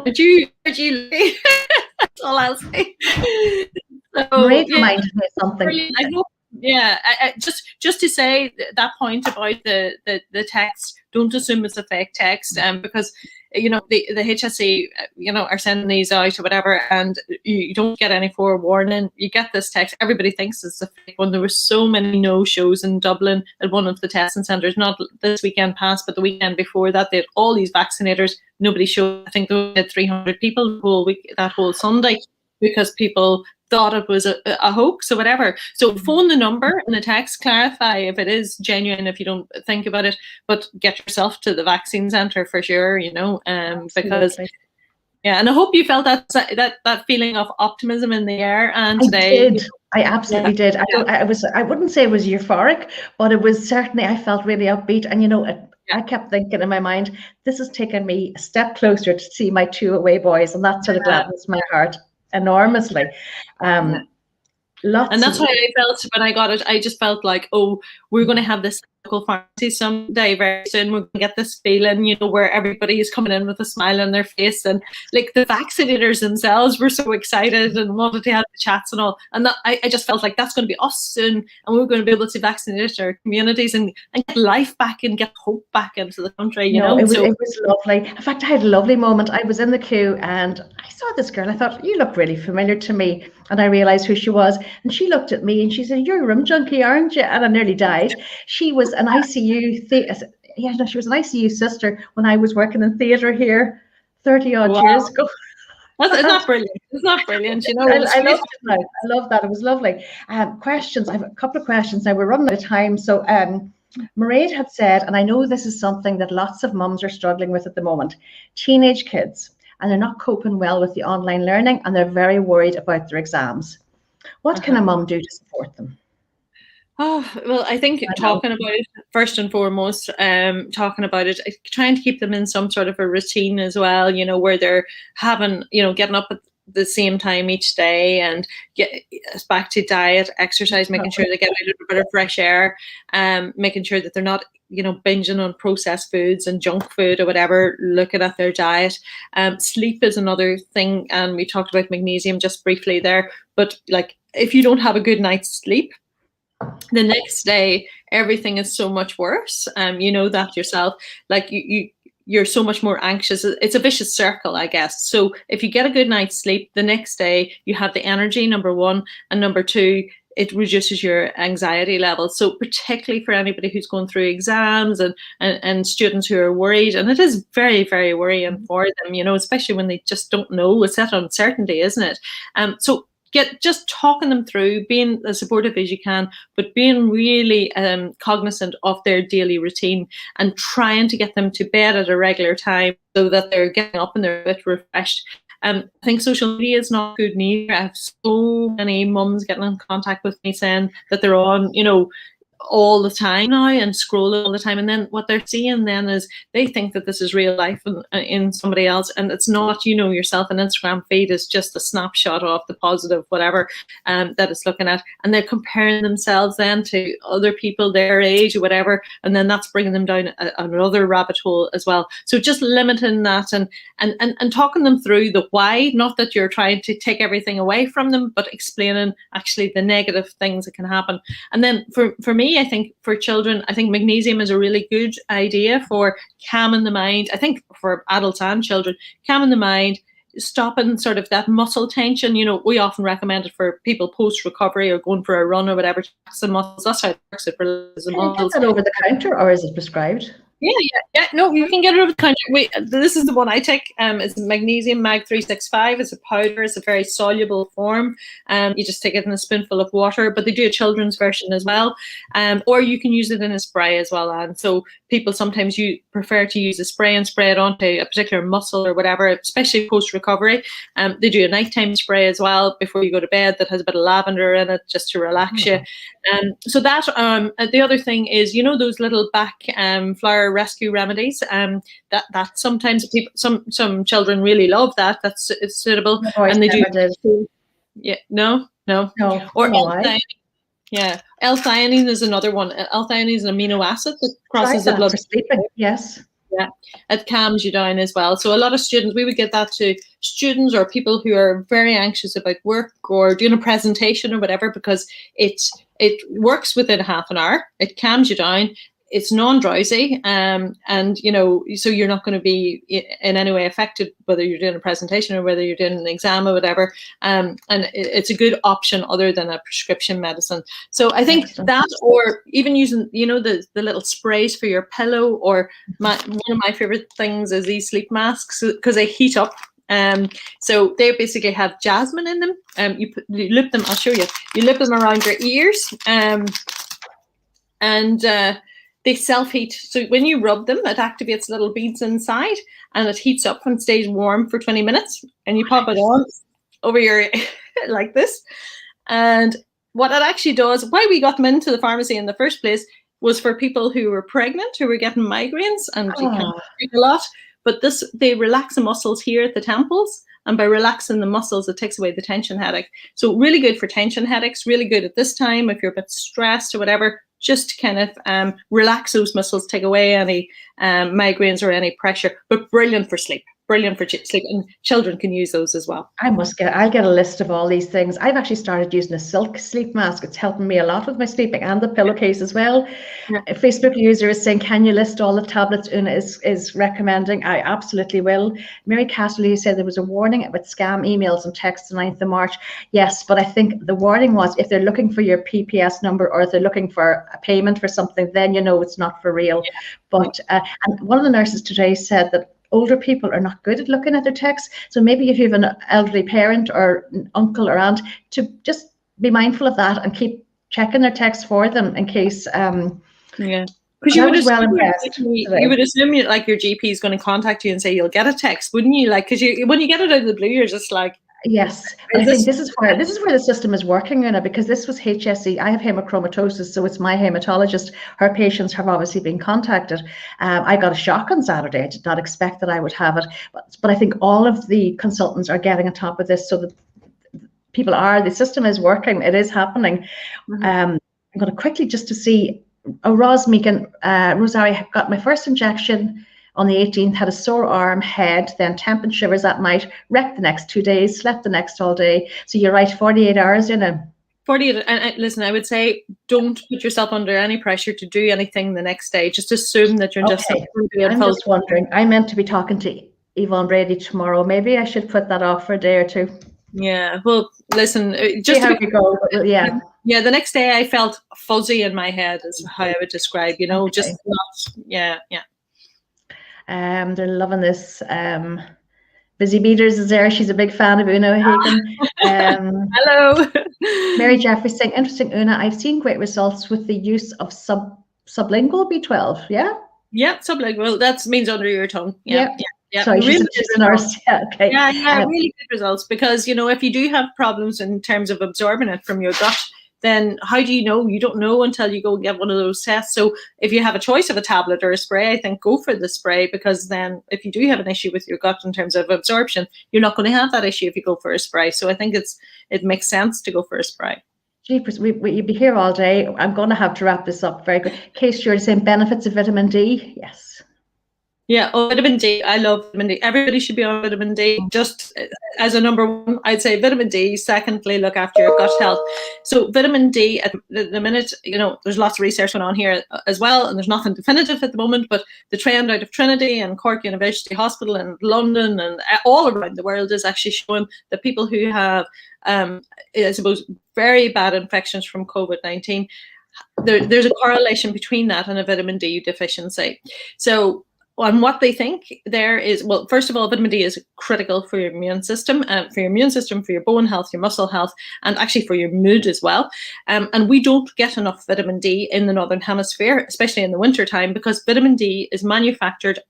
Did you? That's all I'll say. Marie reminded me of something. I hope, I just to say that point about the text, don't assume it's a fake text, because the HSE are sending these out or whatever, and you don't get any forewarning. You get this text, everybody thinks it's a fake one. There were so many no-shows in Dublin at one of the testing centres, not this weekend past, but the weekend before that. They had all these vaccinators, nobody showed. I think they had 300 people the whole week, that whole Sunday, because people thought it was a hoax or whatever. So phone the number in the text, clarify if it is genuine, if you don't think about it, but get yourself to the vaccine centre for sure, because and I hope you felt that feeling of optimism in the air. And today I absolutely did. I wouldn't say it was euphoric, but it was certainly, I felt really upbeat. And I kept thinking in my mind, this has taken me a step closer to see my 2 away boys, and that sort of gladdens my heart enormously. And that's how I felt when I got it. I just felt like, we're going to have this local pharmacy someday very soon. We're going to get this feeling, where everybody is coming in with a smile on their face, and like the vaccinators themselves were so excited and wanted to have the chats and all. And that, I just felt like that's going to be us soon, and we're going to be able to vaccinate our communities and get life back and get hope back into the country. It was lovely. In fact, I had a lovely moment. I was in the queue and I saw this girl. I thought, you look really familiar to me, and I realized who she was. And she looked at me and she said, "You're a room junkie, aren't you?" And I nearly died. She was an ICU, she was an ICU sister when I was working in theatre here 30 odd years ago. It's not brilliant. It's not brilliant. I loved it now. I love that. It was lovely. Questions. I have a couple of questions. Now we're running out of time. So Mairead had said, and I know this is something that lots of mums are struggling with at the moment, teenage kids, and they're not coping well with the online learning, and they're very worried about their exams. What can a mum do to support them? Oh, well, I think talking about it first and foremost, talking about it, trying to keep them in some sort of a routine as well, where they're having, getting up at the same time each day and get back to diet, exercise, making sure they get a little bit of fresh air, making sure that they're not, binging on processed foods and junk food or whatever, looking at their diet. Sleep is another thing. And we talked about magnesium just briefly there, but like if you don't have a good night's sleep, the next day everything is so much worse. You know that yourself. Like you're so much more anxious. It's a vicious circle, I guess. So if you get a good night's sleep, the next day you have the energy, number one, and number two, it reduces your anxiety levels. So particularly for anybody who's going through exams and students who are worried, and it is very, very worrying for them, especially when they just don't know. It's that uncertainty, isn't it? So just talking them through, being as supportive as you can, but being really cognizant of their daily routine and trying to get them to bed at a regular time so that they're getting up and they're a bit refreshed. I think social media is not good neither. I have so many mums getting in contact with me saying that they're on, all the time now and scrolling all the time, and then what they're seeing then is they think that this is real life in somebody else, and it's not. Yourself, an Instagram feed is just a snapshot of the positive whatever that it's looking at, and they're comparing themselves then to other people their age or whatever, and then that's bringing them down another rabbit hole as well. So just limiting that and talking them through the why, not that you're trying to take everything away from them, but explaining actually the negative things that can happen. And then for me, I think for children, I think magnesium is a really good idea for calming the mind. I think for adults and children, calming the mind, stopping sort of that muscle tension. We often recommend it for people post-recovery or going for a run or whatever, some muscles. That's how it works. It releases the muscles. Is it over the counter or is it prescribed? Yeah. No, you can get it over the counter. This is the one I take. It's magnesium Mag 365. It's a powder. It's a very soluble form. You just take it in a spoonful of water. But they do a children's version as well. Or you can use it in a spray as well. And so people sometimes prefer to use a spray and spray it onto a particular muscle or whatever, especially post-recovery. They do a nighttime spray as well before you go to bed that has a bit of lavender in it just to relax you. So that the other thing is, those little back flower rescue remedies that sometimes some children really love that. It's suitable. No, and they do. Yeah, no. Or L-theanine. Yeah, L-theanine is another one. L-theanine is an amino acid that crosses the blood. For sleeping. Yes. Yeah, it calms you down as well. So a lot of students, we would get that to students or people who are very anxious about work or doing a presentation or whatever, because it works within half an hour. It calms you down. It's non-drowsy, and so you're not going to be in any way affected whether you're doing a presentation or whether you're doing an exam or whatever. And it's a good option other than a prescription medicine. So I think that, or even using the little sprays for your pillow, or one of my favorite things is these sleep masks because they heat up. So they basically have jasmine in them. You loop them. I'll show you. You loop them around your ears, and they self-heat. So when you rub them, it activates little beads inside and it heats up and stays warm for 20 minutes. And you pop it on over your like this. And what it actually does, why we got them into the pharmacy in the first place, was for people who were pregnant, who were getting migraines, and you can drink a lot. But they relax the muscles here at the temples. And by relaxing the muscles, it takes away the tension headache. So really good for tension headaches, really good at this time if you're a bit stressed or whatever, just to kind of relax those muscles, take away any migraines or any pressure, but brilliant for sleep. Brilliant for sleep, and children can use those as well. I'll get a list of all these things. I've actually started using a silk sleep mask. It's helping me a lot with my sleeping, and the pillowcase as well. Yeah. A Facebook user is saying, can you list all the tablets Oonagh is recommending? I absolutely will. Mary Castley said there was a warning about scam emails and texts the 9th of March. Yes, but I think the warning was if they're looking for your PPS number or if they're looking for a payment for something, then it's not for real. Yeah. But and one of the nurses today said that older people are not good at looking at their texts. So maybe if you have an elderly parent or an uncle or aunt, to just be mindful of that and keep checking their texts for them in case. Yeah. Because you would assume like your GP is going to contact you and say you'll get a text, wouldn't you? Like, because when you get it out of the blue, you're just like, Yes, but I think this is where the system is working, because this was HSE. I have hemochromatosis, so it's my hematologist. Her patients have obviously been contacted. I got a shock on Saturday. I did not expect that I would have it, but I think all of the consultants are getting on top of this, so that the system is working. It is happening. I'm going to quickly just to see. Ros Meakin, Rosario, got my first injection on the 18th, had a sore arm, head, then temp and shivers that night, wrecked the next 2 days, slept the next all day. So you're right, 48 hours, 48, and listen, I would say don't put yourself under any pressure to do anything the next day. Just assume that you're just. I'm just wondering, I meant to be talking to Yvonne Brady tomorrow. Maybe I should put that off for a day or two. Yeah, well, listen, just see how we go. Yeah. Yeah, the next day I felt fuzzy in my head is how I would describe, just not, yeah. They're loving this. Busy Beaters is there. She's a big fan of Oonagh O'Hagan. Hello. Mary Jeffrey saying, interesting, Oonagh. I've seen great results with the use of sublingual B12. Yeah? Yeah, sublingual. That means under your tongue. Yeah. Sorry, really she's a nurse. Yeah, okay. Yeah, really good results, because, if you do have problems in terms of absorbing it from your gut, then how do you know? You don't know until you go and get one of those tests. So if you have a choice of a tablet or a spray, I think go for the spray, because then if you do have an issue with your gut in terms of absorption, you're not going to have that issue if you go for a spray. So I think it makes sense to go for a spray. Jeepers, you'd be here all day. I'm going to have to wrap this up very quick. Case you're saying benefits of vitamin D. Yes. Yeah, vitamin D. I love vitamin D. Everybody should be on vitamin D. Just as a number one, I'd say vitamin D. Secondly, look after your gut health. So vitamin D, at the minute, there's lots of research going on here as well, and there's nothing definitive at the moment, but the trend out of Trinity and Cork University Hospital and London and all around the world is actually showing that people who have, I suppose, very bad infections from COVID-19, there's a correlation between that and a vitamin D deficiency. So, and what they think there is, well, first of all, vitamin D is critical for your immune system, for your bone health, your muscle health, and actually for your mood as well. And we don't get enough vitamin D in the Northern Hemisphere, especially in the winter time, because vitamin D is manufactured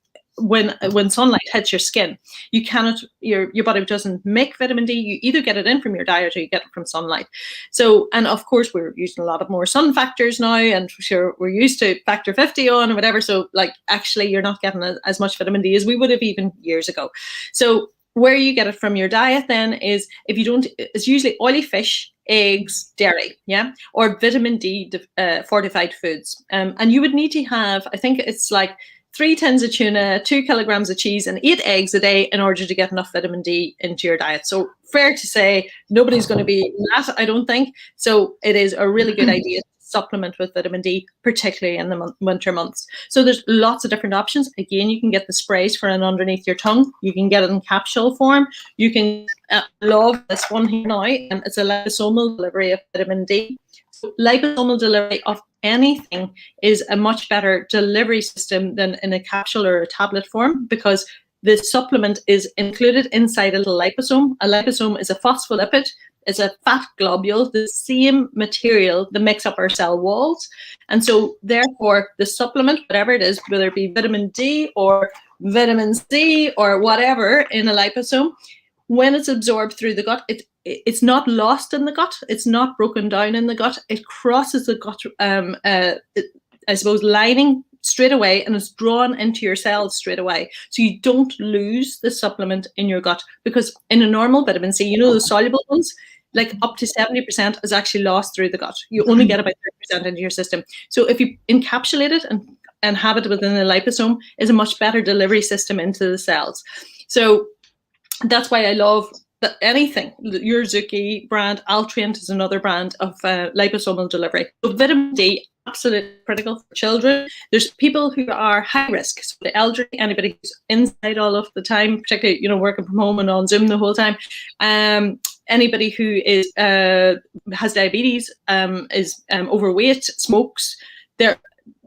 when sunlight hits your skin. You cannot, your body doesn't make vitamin D. You either get it in from your diet or you get it from sunlight. So, and of course we're using a lot of more sun factors now, and sure we're used to factor 50 on or whatever. So actually you're not getting as much vitamin D as we would have even years ago. So where you get it from your diet then is, it's usually oily fish, eggs, dairy, or vitamin D fortified foods. And you would need to have, I think it's 3 tins of tuna, 2 kilograms of cheese, and 8 eggs a day in order to get enough vitamin D into your diet. So fair to say, nobody's going to be eating that, I don't think. So it is a really good idea to supplement with vitamin D, particularly in the winter months. So there's lots of different options. Again, you can get the sprays for an underneath your tongue. You can get it in capsule form. You can love this one here now, and it's a liposomal delivery of vitamin D. So liposomal delivery of anything is a much better delivery system than in a capsule or a tablet form, because the supplement is included inside a little liposome. A liposome is a phospholipid. It's a fat globule, the same material that makes up our cell walls. And so therefore the supplement, whatever it is, whether it be vitamin D or vitamin C or whatever in a liposome, when it's absorbed through the gut, it's not lost in the gut. It's not broken down in the gut. It crosses the gut, I suppose, lining straight away, and it's drawn into your cells straight away. So you don't lose the supplement in your gut, because in a normal vitamin C, the soluble ones, up to 70% is actually lost through the gut. You only get about 30% into your system. So if you encapsulate it and have it within the liposome, is a much better delivery system into the cells. So that's why I love that anything. Your Zuki brand, Altrient is another brand of liposomal delivery. So vitamin D, absolutely critical for children. There's people who are high risk, so the elderly, anybody who's inside all of the time, particularly working from home and on Zoom the whole time. Anybody who is has diabetes, is overweight, smokes.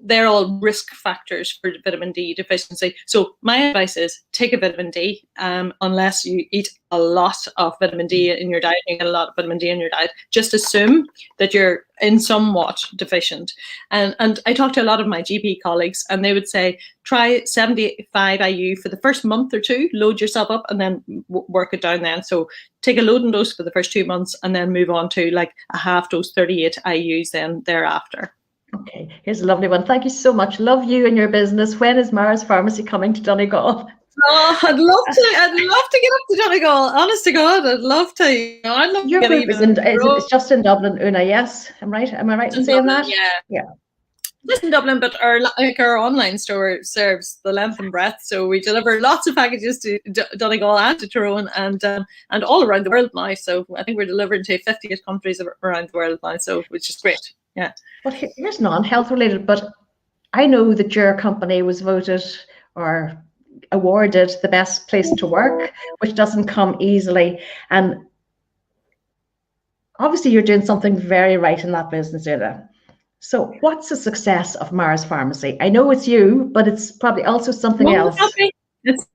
they're all risk factors for vitamin D deficiency. So my advice is take a vitamin D, unless you eat a lot of vitamin D in your diet, you get a lot of vitamin D in your diet. Just assume that you're in somewhat deficient. And I talk to a lot of my GP colleagues, and they would say, try 75 IU for the first month or two, load yourself up, and then work it down then. So take a loading dose for the first 2 months, and then move on to like a half dose, 38 IUs then thereafter. Okay, here's a lovely one. Thank you so much. Love you and your business. When is Meaghers Pharmacy coming to Donegal? Oh, I'd love to get up to Donegal. Honest to God, I'd love to. I'd love Your to group is it's just in Dublin, Oonagh, yes? Am I right in saying Dublin, that? Yeah. Just in Dublin, but our online store serves the length and breadth. So we deliver lots of packages to Donegal and to Tyrone and all around the world now. So I think we're delivering to 58 countries around the world now. So which is great. Yeah. But here's non-health related, but I know that your company was voted or awarded the best place to work, which doesn't come easily. And obviously you're doing something very right in that business, Oonagh. So what's the success of Meaghers Pharmacy? I know it's you, but it's probably also something else. It's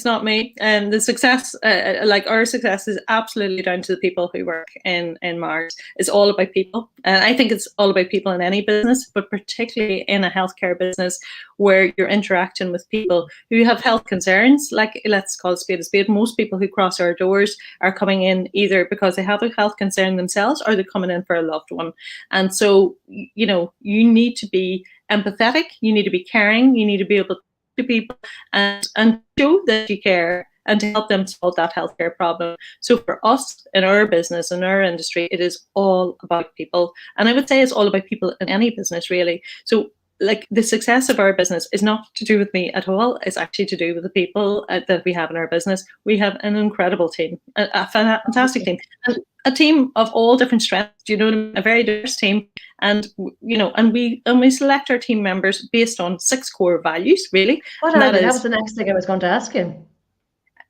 not me. And the success, like our success, is absolutely down to the people who work in Meaghers. It's all about people. And I think it's all about people in any business, but particularly in a healthcare business where you're interacting with people who have health concerns. Like, let's call it spade a spade. Most people who cross our doors are coming in either because they have a health concern themselves or they're coming in for a loved one. And so, you know, you need to be empathetic. You need to be caring. You need to be able to people and show that you care and to help them solve that healthcare problem. So for us in our business, in our industry, it is all about people. And I would say it's all about people in any business, really. So like the success of our business is not to do with me at all. It's actually to do with the people that we have in our business. We have an incredible team, a fantastic team, and a team of all different strengths, you know, a very diverse team. And, you know, and we select our team members based on 6 core values, really. What are they? That was the next thing I was going to ask you.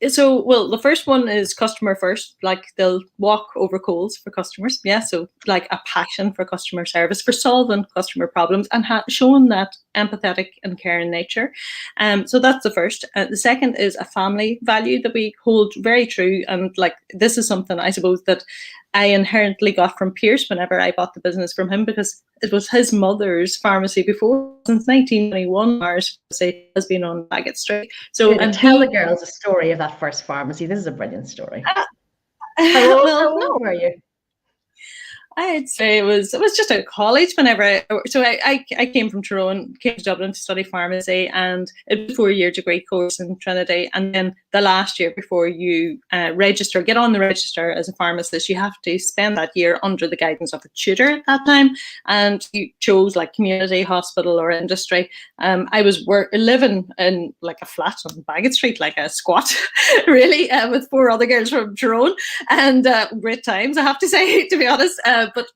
So, well, the first one is customer first. Like they'll walk over coals for customers. Yeah. So like a passion for customer service, for solving customer problems and showing that empathetic and caring nature. So that's the first. The second is a family value that we hold very true. And like, this is something I suppose that I inherently got from Pierce whenever I bought the business from him, because it was his mother's pharmacy before. Since 1921, Meaghers Pharmacy has been on Bagot Street. So, and tell the girls a story of that first pharmacy. This is a brilliant story. How old were you? I'd say it was just at college whenever I came from Tyrone, came to Dublin to study pharmacy, and it was a 4-year degree course in Trinity. And then the last year before you get on the register as a pharmacist, you have to spend that year under the guidance of a tutor at that time. And you chose like community, hospital or industry. I was living in like a flat on Bagot Street, like a squat, really, with 4 other girls from Tyrone, and great times, I have to say, to be honest. But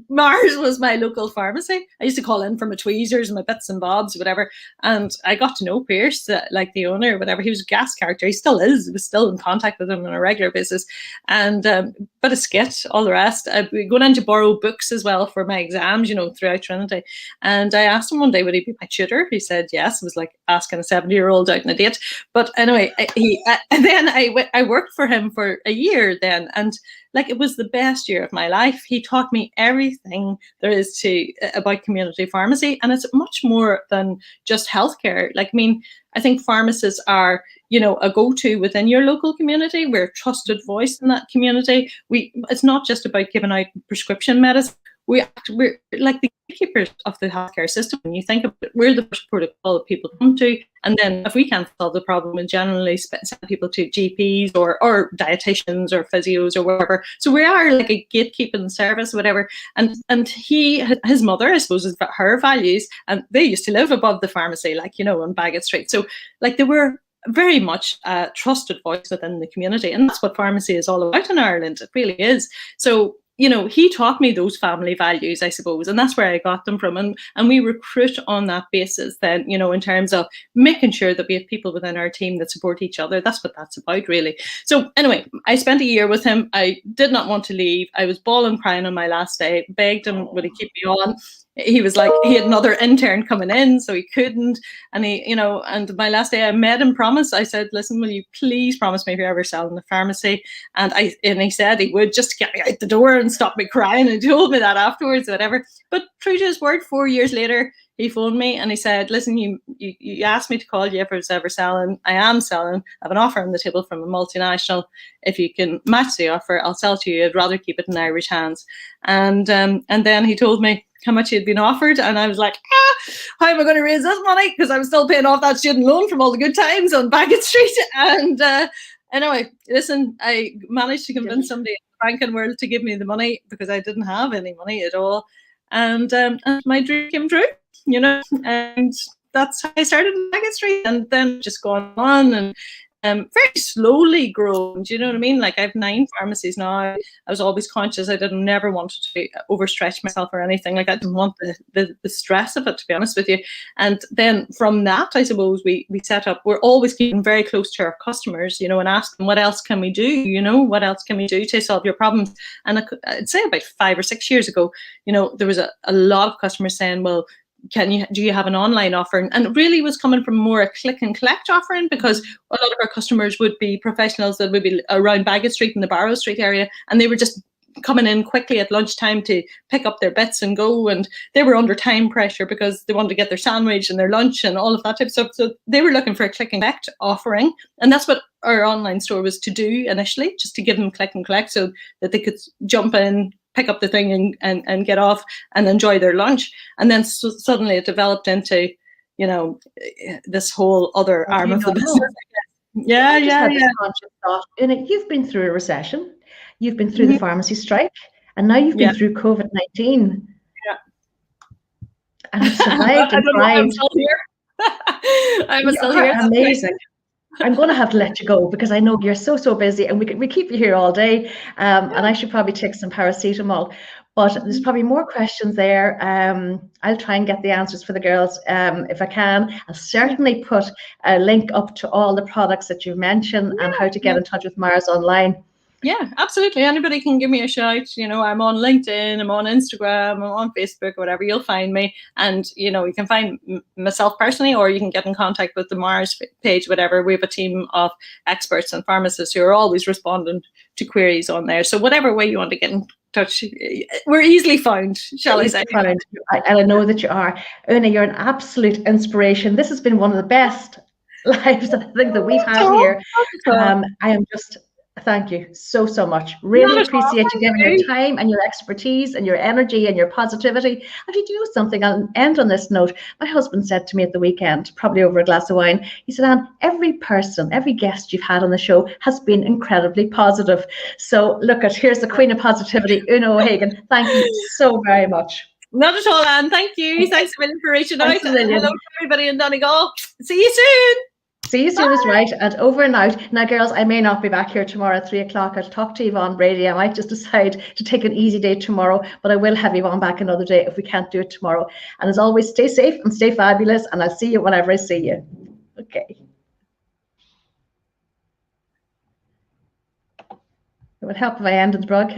Meaghers was my local pharmacy. I used to call in for my tweezers and my bits and bobs, whatever. And I got to know Pierce, like the owner or whatever. He was a gas character. He still is. I was still in contact with him on a regular basis. And but a skit, all the rest. We going in to borrow books as well for my exams, you know, throughout Trinity. And I asked him one day, would he be my tutor? He said yes. It was like asking a 70-year-old out on a date. But anyway, and then I worked for him for a year then. And like, it was the best year of my life. He taught me everything there is about community pharmacy, and it's much more than just healthcare. Like, I mean, I think pharmacists are, you know, a go-to within your local community. We're a trusted voice in that community. It's not just about giving out prescription medicine. We're like the gatekeepers of the healthcare system. When you think about it, we're the first protocol that people come to. And then if we can't solve the problem, we generally send people to GPs or dietitians or physios or whatever. So we are like a gatekeeping service, whatever. And his mother, I suppose, is her values. And they used to live above the pharmacy, like, you know, on Bagot Street. So like they were very much a trusted voice within the community. And that's what pharmacy is all about in Ireland. It really is. So, you know, he taught me those family values, I suppose, and that's where I got them from. And we recruit on that basis then, you know, in terms of making sure that we have people within our team that support each other. That's what that's about, really. So anyway, I spent a year with him. I did not want to leave. I was bawling, crying on my last day, begged him, would he keep me on? he was like, he had another intern coming in, so he couldn't. And he, you know, and my last day I made him promise. I said, listen, will you please promise me if you're ever selling the pharmacy? And he said he would, just to get me out the door and stop me crying. And he told me that afterwards, whatever. But true to his word, 4 years later, he phoned me and he said, listen, you asked me to call you if I was ever selling. I am selling. I have an offer on the table from a multinational. If you can match the offer, I'll sell to you. I'd rather keep it in Irish hands. And then he told me how much he had been offered, and I was like, how am I going to raise this money? Because I was still paying off that student loan from all the good times on Bagot Street. And anyway, listen, I managed to convince somebody in the banking world to give me the money because I didn't have any money at all. And my dream came true, you know, and that's how I started in Bagot Street, and then just gone on and very slowly grown. Do you know what I mean? Like, I have 9 pharmacies now. I was always conscious. I never wanted to overstretch myself or anything. Like, I didn't want the stress of it, to be honest with you. And then from that, I suppose we set up. We're always keeping very close to our customers, you know, and ask them, what else can we do? You know, what else can we do to solve your problems? And I'd say about 5 or 6 years ago, you know, there was a lot of customers saying, well, do you have an online offering? And it really was coming from more a click and collect offering, because a lot of our customers would be professionals that would be around Bagot Street and the Barrow Street area, and they were just coming in quickly at lunchtime to pick up their bits and go, and they were under time pressure because they wanted to get their sandwich and their lunch and all of that type of stuff. So they were looking for a click and collect offering, and that's what our online store was to do initially, just to give them click and collect so that they could jump in, pick up the thing and get off and enjoy their lunch. And then suddenly it developed into, you know, this whole other arm of the business. Yeah. Oonagh, you've been through a recession, you've been through the pharmacy strike, and now you've been through COVID-19. Yeah. And you've survived and thrived. I'm still here. I'm still here. Amazing. I'm going to have to let you go because I know you're so busy, and we keep you here all day. And I should probably take some paracetamol. But there's probably more questions there. I'll try and get the answers for the girls if I can. I'll certainly put a link up to all the products that you've mentioned and how to get in touch with Meaghers online. Yeah, absolutely. Anybody can give me a shout. You know, I'm on LinkedIn, I'm on Instagram, I'm on Facebook, whatever. You'll find me. And, you know, you can find myself personally, or you can get in contact with the Meaghers page, whatever. We have a team of experts and pharmacists who are always responding to queries on there. So whatever way you want to get in touch, we're easily found, shall I say. And I know that you are. Oonagh, you're an absolute inspiration. This has been one of the best lives I think that we've had here. I am just... Thank you so much. Really appreciate you giving your time and your expertise and your energy and your positivity. Actually, do you know something? I'll end on this note. My husband said to me at the weekend, probably over a glass of wine, he said, Anne, every person, every guest you've had on the show has been incredibly positive. So look, here's the queen of positivity, Oonagh O'Hagan. Thank you so very much. Not at all, Anne. Thank you. Thanks for reaching out. Hello to everybody in Donegal. See you soon. See you soon is right, and over and out. Now, girls, I may not be back here tomorrow at 3 o'clock. I'll talk to Yvonne Brady. I might just decide to take an easy day tomorrow, but I will have Yvonne back another day if we can't do it tomorrow. And as always, stay safe and stay fabulous, and I'll see you whenever I see you. Okay. It would help if I ended the broadcast.